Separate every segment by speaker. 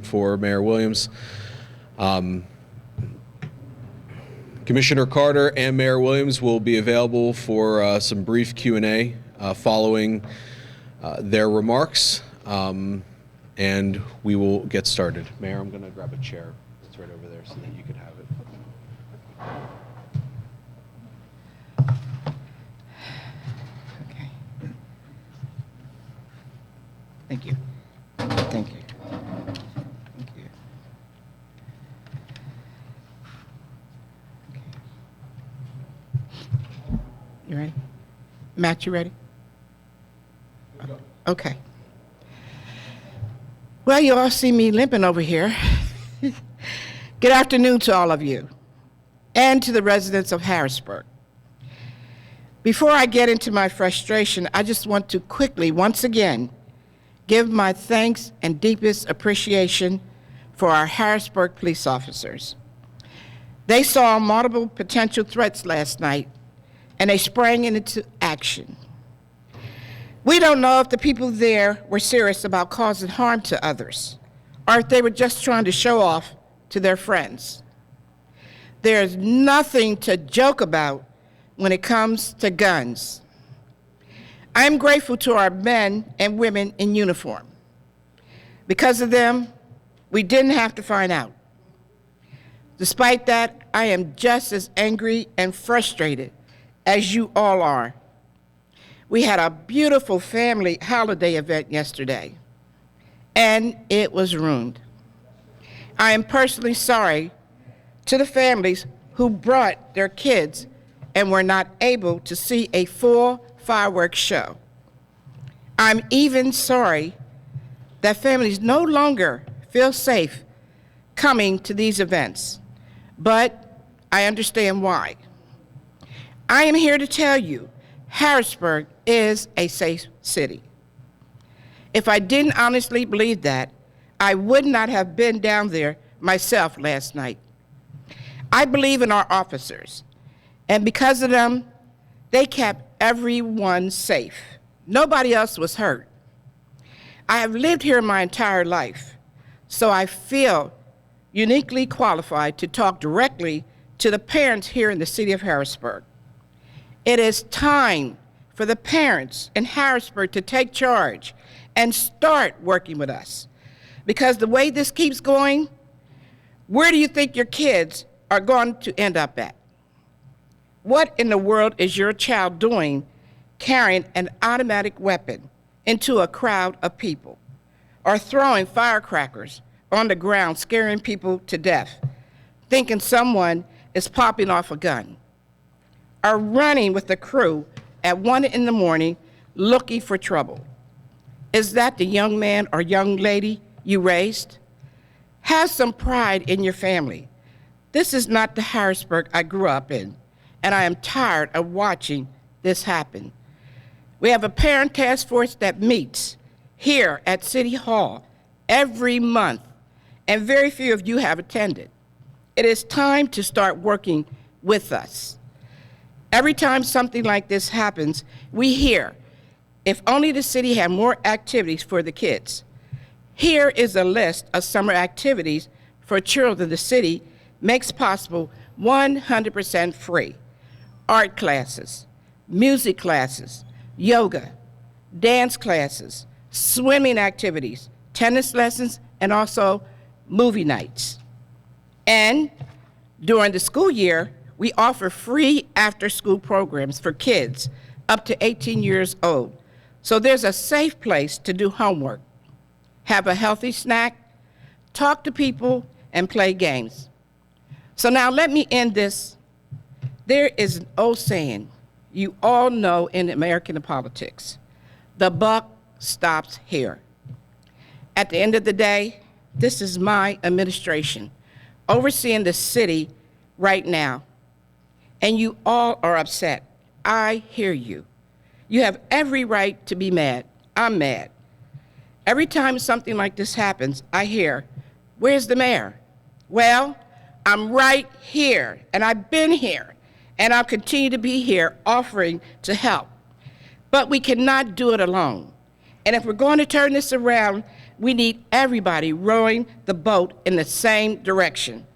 Speaker 1: For Mayor Williams. Commissioner Carter and Mayor Williams will be available for some brief Q&A following their remarks, and we will get started. Mayor, I'm going to grab a chair. It's right over there so that you can have it.
Speaker 2: Okay. Thank you. Thank you. Thank you. Okay. You ready? Matt, you ready? Okay. Well, you all see me limping over here. Good afternoon to all of you and to the residents of Harrisburg. Before I get into my frustration, I just want to quickly, once again, give my thanks and deepest appreciation for our Harrisburg police officers. They saw multiple potential threats last night, and they sprang into action. We don't know if the people there were serious about causing harm to others, or if they were just trying to show off to their friends. There's nothing to joke about when it comes to guns. I'm grateful to our men and women in uniform. Because of them, we didn't have to find out. Despite that, I am just as angry and frustrated as you all are. We had a beautiful family holiday event yesterday, and it was ruined. I am personally sorry to the families who brought their kids and were not able to see a full fireworks show. I'm even sorry that families no longer feel safe coming to these events, but I understand why. I am here to tell you, Harrisburg is a safe city. If I didn't honestly believe that, I would not have been down there myself last night. I believe in our officers, and because of them, they kept everyone safe. Nobody else was hurt. I have lived here my entire life, so I feel uniquely qualified to talk directly to the parents here in the city of Harrisburg. It is time for the parents in Harrisburg to take charge and start working with us. Because the way this keeps going, where do you think your kids are going to end up at? What in the world is your child doing carrying an automatic weapon into a crowd of people, or throwing firecrackers on the ground, scaring people to death, thinking someone is popping off a gun, or running with the crew at 1 in the morning looking for trouble? Is that the young man or young lady you raised? Have some pride in your family. This is not the Harrisburg I grew up in, and I am tired of watching this happen. We have a parent task force that meets here at City Hall every month, and very few of you have attended. It is time to start working with us. Every time something like this happens, we hear, if only the city had more activities for the kids. Here is a list of summer activities for children the city makes possible 100% free. Art classes, music classes, yoga, dance classes, swimming activities, tennis lessons, and also movie nights. And during the school year, we offer free after-school programs for kids up to 18 years old. So there's a safe place to do homework, have a healthy snack, talk to people, and play games. So now let me end this. There is an old saying you all know in American politics: the buck stops here. At the end of the day, this is my administration overseeing the city right now, and you all are upset. I hear you. You have every right to be mad. I'm mad. Every time something like this happens, I hear, "Where's the mayor?" Well, I'm right here, and I've been here, and I'll continue to be here offering to help. But we cannot do it alone. And if we're going to turn this around, We need everybody rowing the boat in the same direction.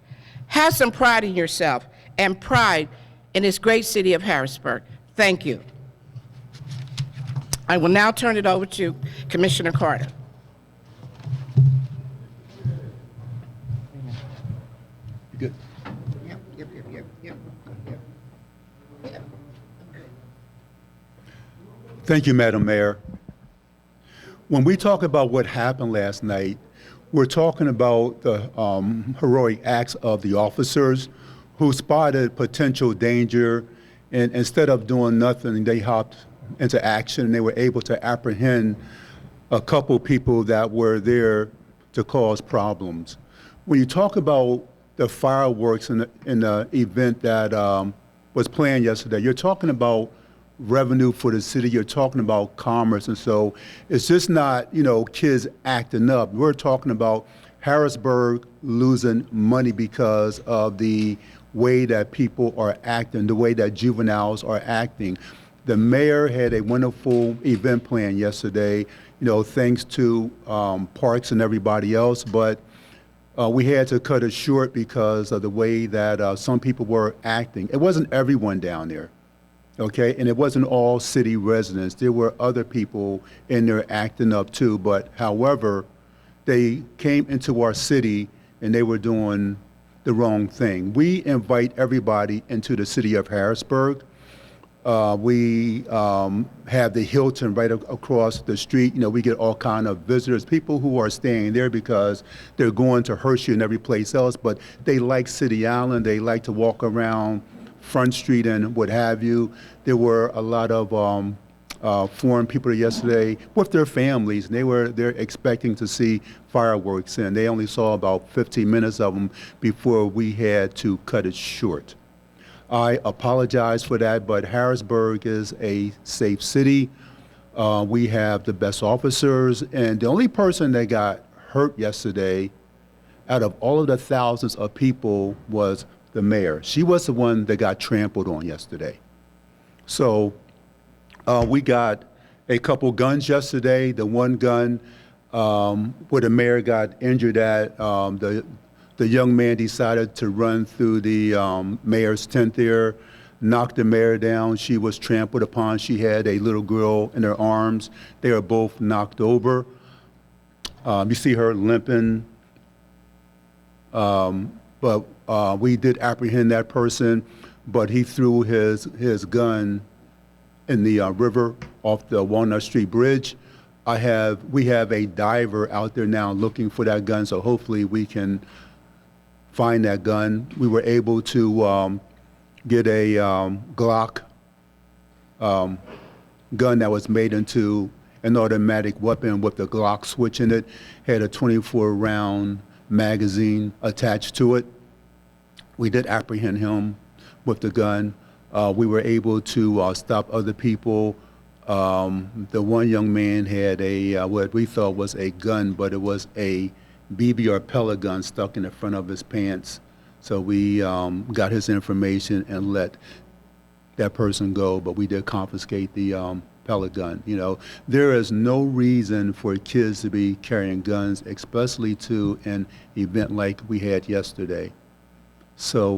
Speaker 2: Have some pride in yourself and pride in this great city of Harrisburg. Thank you. I will now turn it over to Commissioner Carter.
Speaker 3: You good?
Speaker 2: Yep.
Speaker 3: Thank you, Madam Mayor. When we talk about what happened last night, we're talking about the heroic acts of the officers who spotted potential danger, and instead of doing nothing, they hopped into action and they were able to apprehend a couple people that were there to cause problems. When you talk about the fireworks in the event that was planned yesterday, you're talking about revenue for the city, you're talking about commerce, and so it's just not, kids acting up. We're talking about Harrisburg losing money because of the way that people are acting, the way that juveniles are acting. The mayor had a wonderful event plan yesterday, thanks to Parks and everybody else, but we had to cut it short because of the way that some people were acting. It wasn't everyone down there. Okay, and it wasn't all city residents. There were other people in there acting up too, but however, they came into our city and they were doing the wrong thing. We invite everybody into the city of Harrisburg. We have the Hilton right across the street. We get all kind of visitors, people who are staying there because they're going to Hershey and every place else, but they like City Island. They like to walk around Front Street and what have you. There were a lot of foreign people yesterday with their families, and they're expecting to see fireworks, and they only saw about 15 minutes of them before we had to cut it short. I apologize for that, but Harrisburg is a safe city. We have the best officers, and the only person that got hurt yesterday out of all of the thousands of people was the mayor. She was the one that got trampled on yesterday. So we got a couple guns yesterday. The one gun where the mayor got injured at, the young man decided to run through the mayor's tent there, knocked the mayor down. She was trampled upon. She had a little girl in her arms. They were both knocked over. You see her limping. But we did apprehend that person, but he threw his gun in the river off the Walnut Street Bridge. We have a diver out there now looking for that gun, so hopefully we can find that gun. We were able to get a Glock gun that was made into an automatic weapon with the Glock switch in it, had a 24-round magazine attached to it. We did apprehend him with the gun. We were able to stop other people. The one young man had what we thought was a gun, but it was a BB or pellet gun stuck in the front of his pants. So we got his information and let that person go, but we did confiscate the pellet gun. There is no reason for kids to be carrying guns, especially to an event like we had yesterday. So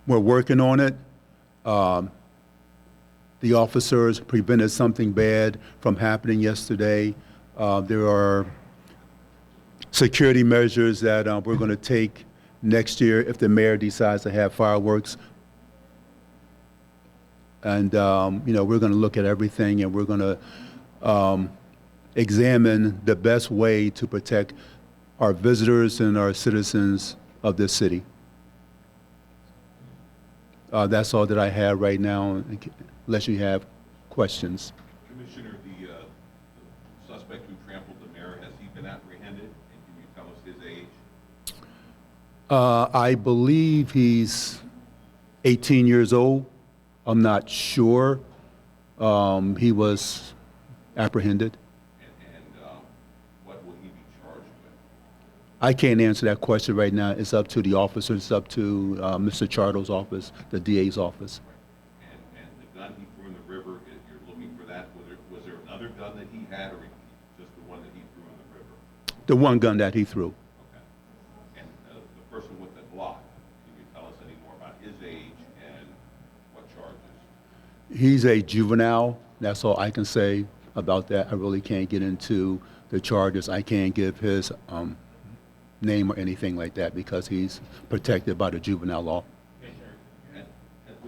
Speaker 3: we're working on it. The officers prevented something bad from happening yesterday. There are security measures that we're going to take next year if the mayor decides to have fireworks. And we're going to look at everything, and we're going to examine the best way to protect our visitors and our citizens of this city. That's all that I have right now, unless you have questions.
Speaker 4: Commissioner, the suspect who trampled the mayor, has he been apprehended? And can you tell us his age?
Speaker 3: I believe he's 18 years old. I'm not sure. He was apprehended.
Speaker 4: And what will he be charged with?
Speaker 3: I can't answer that question right now. It's up to the officers. It's up to Mr. Chartle's office, the DA's office.
Speaker 4: And the gun he threw in the river, you're looking for that? Was there another gun that he had, or just the one that he
Speaker 3: The one gun that he threw.
Speaker 4: Okay. And the person with the Glock, can you tell us any more about his age and what charges?
Speaker 3: He's a juvenile. That's all I can say about that. I really can't get into the charges. I can't give his name or anything like that because he's protected by the juvenile law.
Speaker 4: And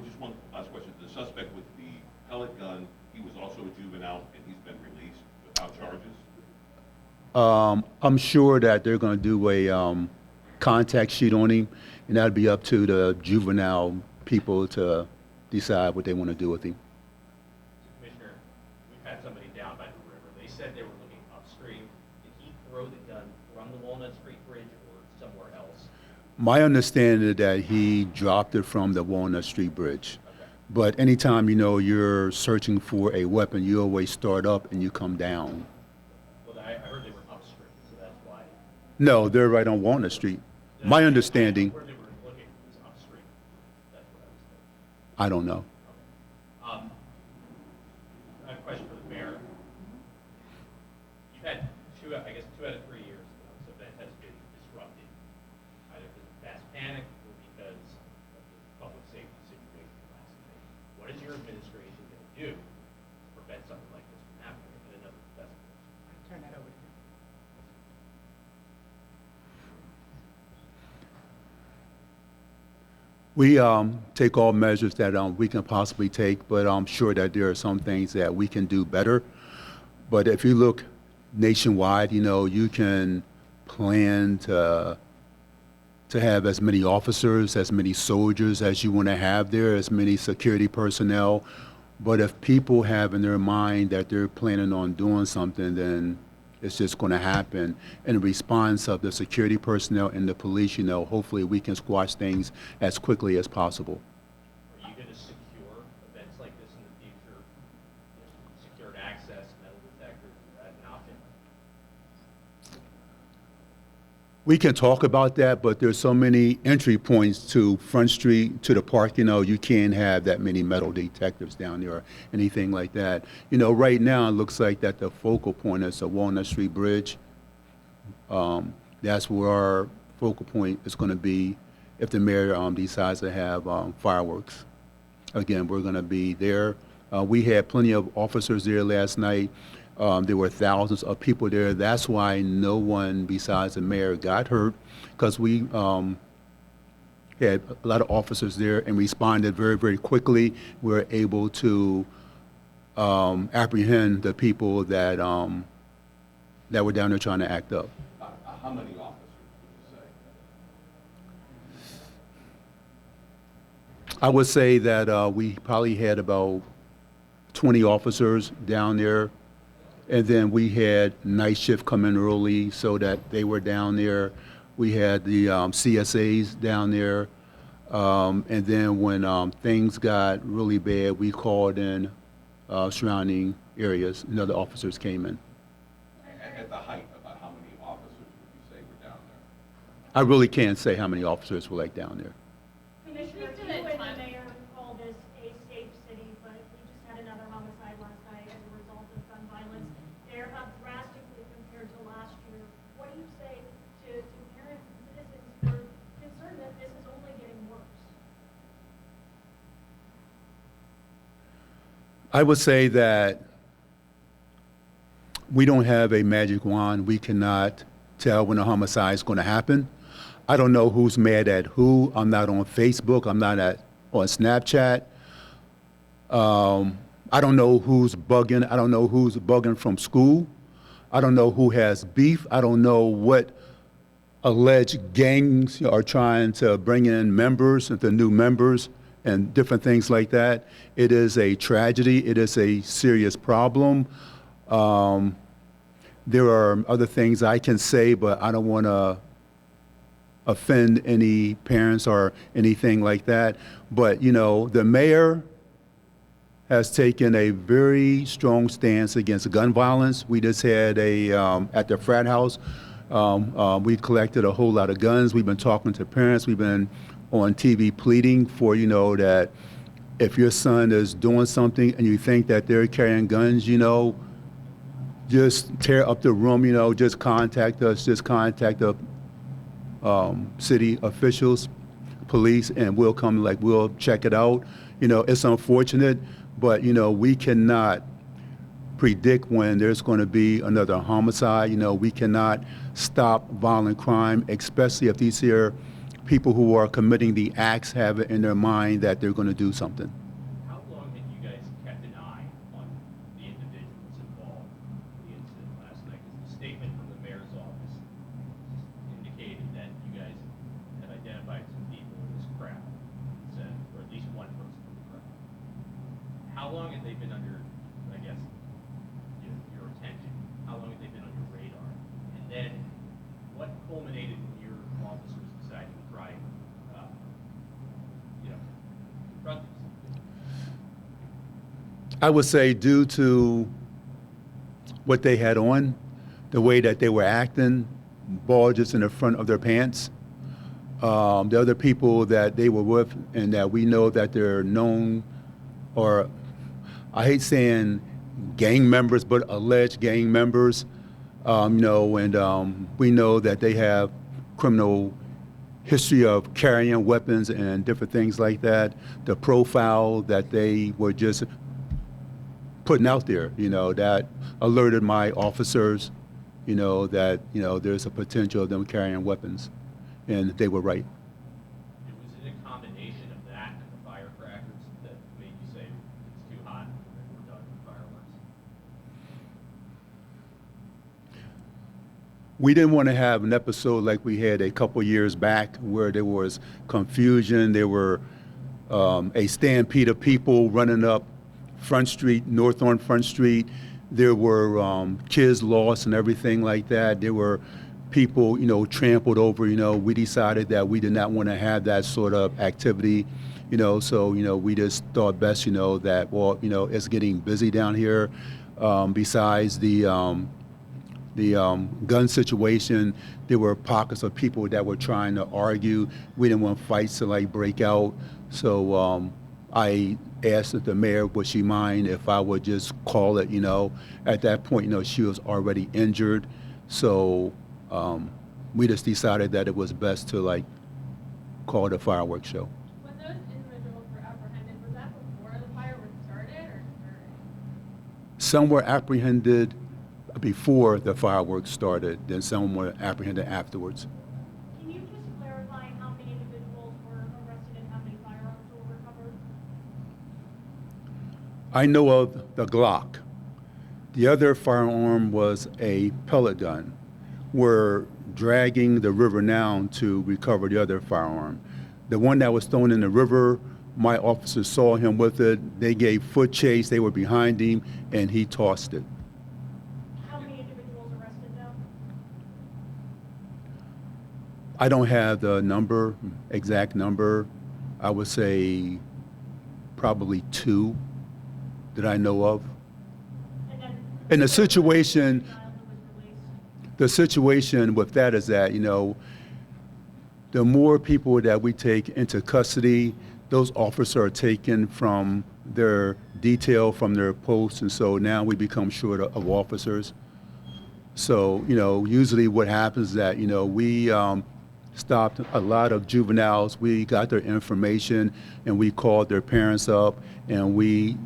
Speaker 4: just one last question. The suspect with the pellet gun, he was also a juvenile and he's been released without charges?
Speaker 3: I'm sure that they're going to do a contact sheet on him, and that'll be up to the juvenile people to decide what they want to do with him.
Speaker 5: Commissioner, we've had somebody down by the river. They said they were looking upstream. Did he throw the gun from the Walnut Street Bridge or somewhere else?
Speaker 3: My understanding is that he dropped it from the Walnut Street Bridge.
Speaker 5: Okay.
Speaker 3: But anytime, you're searching for a weapon, you always start up and you come down.
Speaker 5: Well, I heard they were upstream, so that's why.
Speaker 3: No, they're right on Walnut Street. My understanding,
Speaker 5: Where they were looking was upstream. That's what I was thinking.
Speaker 3: I don't know.
Speaker 5: I have a question for the mayor. You've had two out of 3 years this event has been disrupted, either because of mass panic or because of the public safety situation last night. What is your administration going to do to prevent something like this from happening at another festival?
Speaker 2: Turn that over to you.
Speaker 3: We take all measures that we can possibly take, but I'm sure that there are some things that we can do better. But if you look nationwide, you can plan to have as many officers, as many soldiers as you want to have there, as many security personnel. But if people have in their mind that they're planning on doing something, then it's just going to happen. In response of the security personnel and the police, hopefully we can squash things as quickly as possible.
Speaker 5: Are you going to secure events like this in the future? Secured access, metal detectors, is that an option?
Speaker 3: We can talk about that, but there's so many entry points to Front Street, to the park, you can't have that many metal detectors down there or anything like that. Right now it looks like that the focal point is the Walnut Street Bridge. That's where our focal point is going to be if the mayor decides to have fireworks. Again, we're going to be there. We had plenty of officers there last night. There were thousands of people there. That's why no one besides the mayor got hurt, because we had a lot of officers there and responded very, very quickly. We were able to apprehend the people that were down there trying to act up.
Speaker 4: How many officers would you say?
Speaker 3: I would say that we probably had about 20 officers down there. And then we had night shift come in early so that they were down there. We had the CSAs down there. And then when things got really bad, we called in surrounding areas, and other officers came in.
Speaker 4: At the height, about how many officers would you say were down there?
Speaker 3: I really can't say how many officers were down there.
Speaker 6: Commissioner, you and the mayor call this a safe city, but we just had another homicide last night as a result of gun violence. They're up drastically compared to last year. What do you say to parents and citizens who are concerned that this is only getting worse?
Speaker 3: I would say that we don't have a magic wand. We cannot tell when a homicide is going to happen. I don't know who's mad at who. I'm not on Facebook. I'm not on Snapchat. I don't know who's bugging. I don't know who's bugging from school. I don't know who has beef. I don't know what alleged gangs are trying to bring in members, the new members, and different things like that. It is a tragedy. It is a serious problem. There are other things I can say, but I don't want to offend any parents or anything like that. But, the mayor has taken a very strong stance against gun violence. We just had at the frat house, we collected a whole lot of guns. We've been talking to parents. We've been on TV pleading for, that if your son is doing something and you think that they're carrying guns, just tear up the room, just contact us, just contact the city officials, police, and we'll come, we'll check it out. It's unfortunate, but, we cannot predict when there's going to be another homicide. We cannot stop violent crime, especially if these here people who are committing the acts have it in their mind that they're going to do something.
Speaker 5: How long have you guys kept an eye on the individuals involved in the incident last night? Because the statement from the mayor's office indicated that you guys had identified some people in this crowd, said, or at least one person in the crowd. How long have they been under, I guess, your attention? How long have they been on your radar? And then what culminated in your officers deciding to try and, confront these?
Speaker 3: I would say due to what they had on, the way that they were acting, bulges in the front of their pants, the other people that they were with and that we know that they're known, or I hate saying gang members, but alleged gang members, and we know that they have criminal history of carrying weapons and different things like that. The profile that they were just putting out there, that alerted my officers, that, there's a potential of them carrying weapons. And they were right.
Speaker 5: Was it a combination of that and the firecrackers that made you say it's too hot and we're done with fireworks?
Speaker 3: We didn't want to have an episode like we had a couple years back where there was confusion. There were a stampede of people running up Front Street, north on Front Street. There were kids lost and everything like that. There were people, trampled over. We decided that we did not want to have that sort of activity. So, we just thought best, that, well, it's getting busy down here. Besides the gun situation, there were pockets of people that were trying to argue. We didn't want fights to break out. So I asked the mayor, would she mind if I would just call it, at that point, she was already injured. So we just decided that it was best to call it a fireworks show.
Speaker 7: When those individuals were apprehended, was that before the fireworks started or during?
Speaker 3: Some were apprehended before the fireworks started, then some were apprehended afterwards.
Speaker 6: Can you just clarify how many individuals were arrested and how many firearms were recovered?
Speaker 3: I know of the Glock. The other firearm was a pellet gun. We're dragging the river now to recover the other firearm. The one that was thrown in the river, my officers saw him with it. They gave foot chase. They were behind him, and he tossed it.
Speaker 6: How many individuals arrested now?
Speaker 3: I don't have the exact number. I would say probably 2 that I know of.
Speaker 6: And then
Speaker 3: And the situation,
Speaker 6: child who was released?
Speaker 3: the situation with that is that, the more people that we take into custody, those officers are taken from their detail, from their posts, and so now we become short of officers. So, usually what happens is that, we stopped a lot of juveniles. We got their information, and we called their parents up, and we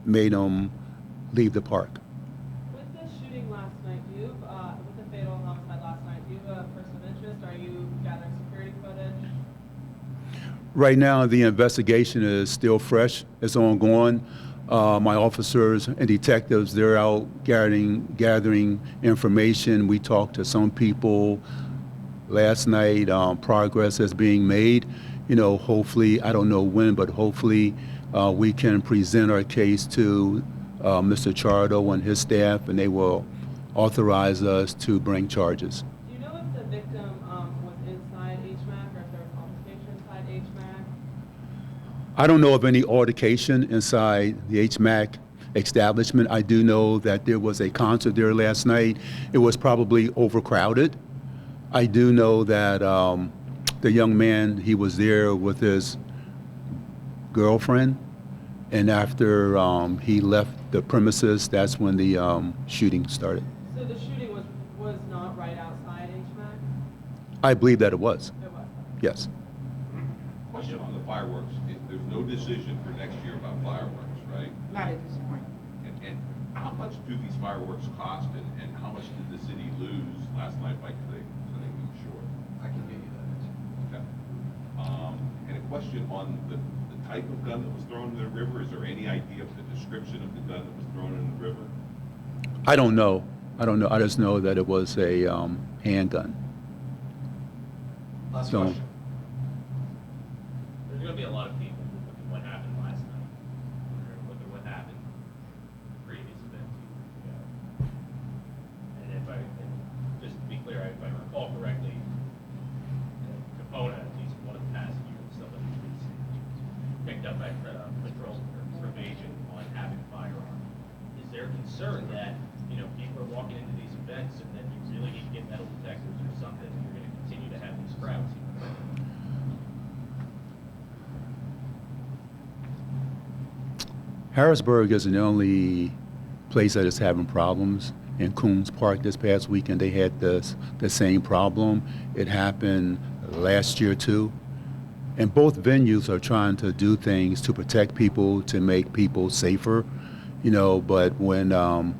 Speaker 3: made them leave the park.
Speaker 8: With the shooting last night, with the fatal homicide last night, do you have a person of interest? Are you gathering security footage?
Speaker 3: Right now, the investigation is still fresh. It's ongoing. My officers and detectives, they're out gathering information. We talked to some people last night. Progress is being made. Hopefully, I don't know when, but hopefully we can present our case to Mr. Chardo and his staff, and they will authorize us to bring charges.
Speaker 8: Do you know if the victim was inside HMAC or if there was altercation inside HMAC?
Speaker 3: I don't know of any altercation inside the HMAC establishment. I do know that there was a concert there last night. It was probably overcrowded. I do know that the young man, he was there with his girlfriend, and after he left the premises, that's when the shooting started.
Speaker 8: So the shooting was not right outside HMAC?
Speaker 3: I believe that it was,
Speaker 8: It was.
Speaker 3: yes.
Speaker 4: Question on the fireworks. There's no decision for next year about fireworks, right?
Speaker 2: Not at this point.
Speaker 4: And how much do these fireworks cost, and how much did the city lose last night by cutting them short?
Speaker 9: I can get you that.
Speaker 4: Okay. And a question on the type of gun that was thrown in the river. Is there any idea of the description of the gun that was thrown in the river?
Speaker 3: I don't know. I just know that it was a handgun.
Speaker 9: Last
Speaker 3: So-
Speaker 9: question.
Speaker 5: There's gonna be a lot of people who look at what happened last night, look at what happened in the previous event 2 years ago. And just to be clear, if I recall correctly, Capona, at least one of the passengers, somebody was picked up by patrol or probation on having a firearm. Is there concern that, people are walking into these events and then you really need to get metal detectors or something, and you're gonna continue to have these crowds?
Speaker 3: Harrisburg isn't the only place that is having problems. In Coons Park this past weekend, they had the same problem. It happened last year too. And both venues are trying to do things to protect people, to make people safer, but when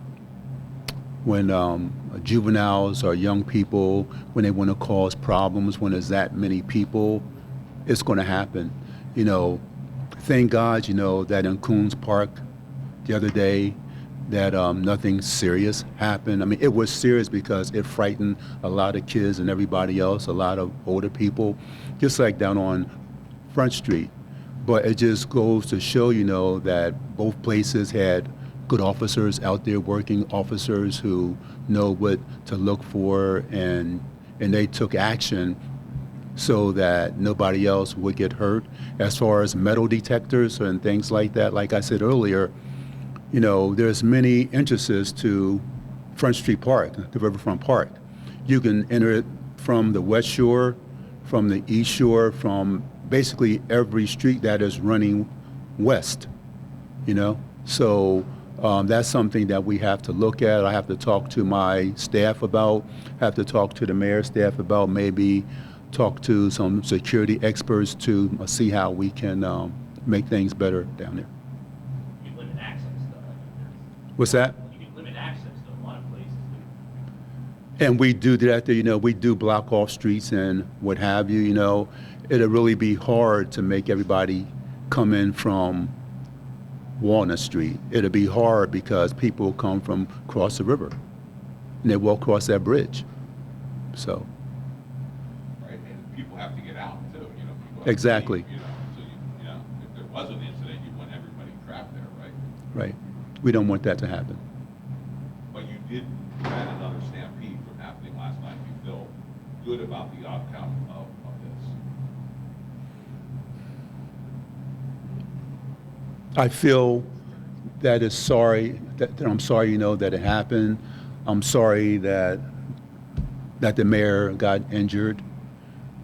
Speaker 3: juveniles or young people, when they want to cause problems, when there's that many people, it's going to happen. Thank God, that in Coons Park the other day, that nothing serious happened. I mean, it was serious because it frightened a lot of kids and everybody else, a lot of older people, just like down on Front Street. But it just goes to show, that both places had good officers out there working, officers who know what to look for, and they took action so that nobody else would get hurt. As far as metal detectors and things like that, like I said earlier, there's many entrances to Front Street Park, the Riverfront Park. You can enter it from the West Shore, from the East Shore, from basically every street that is running west, So that's something that we have to look at. I have to talk to my staff about, have to talk to the mayor's staff about, maybe talk to some security experts to see how we can make things better down there.
Speaker 5: You can limit access though.
Speaker 3: What's that?
Speaker 5: You can limit access to a lot of places.
Speaker 3: And we do that there, we do block off streets and what have you, It'll really be hard to make everybody come in from Walnut Street. It'll be hard because people come from across the river and they walk across that bridge. So.
Speaker 4: Right, and people have to get out too, people have to
Speaker 3: Exactly.
Speaker 4: leave, so if there was an incident, you want everybody trapped there, right?
Speaker 3: Right. We don't want that to happen.
Speaker 4: But you did prevent another stampede from happening last night. You feel good about the outcome of this?
Speaker 3: I feel that I'm sorry, that it happened. I'm sorry that the mayor got injured,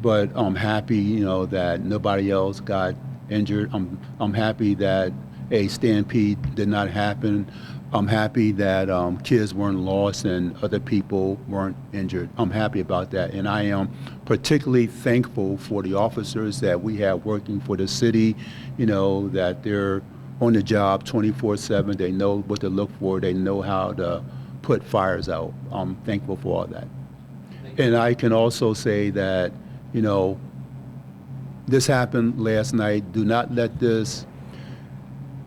Speaker 3: but I'm happy, that nobody else got injured. I'm happy that a stampede did not happen. I'm happy that kids weren't lost and other people weren't injured. I'm happy about that, and I am particularly thankful for the officers that we have working for the city, that they're on the job 24/7. They know what to look for. They know how to put fires out. I'm thankful for all that. And I can also say that, this happened last night. Do not let this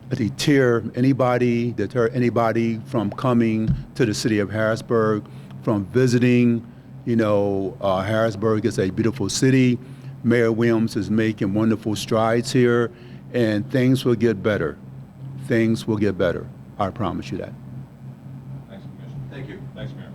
Speaker 3: deter anybody from coming to the city of Harrisburg, from visiting. Harrisburg is a beautiful city. Mayor Williams is making wonderful strides here, and things will get better. Things will get better. I promise you that.
Speaker 4: Thanks, Commissioner.
Speaker 9: Thank you.
Speaker 4: Thanks, Mayor.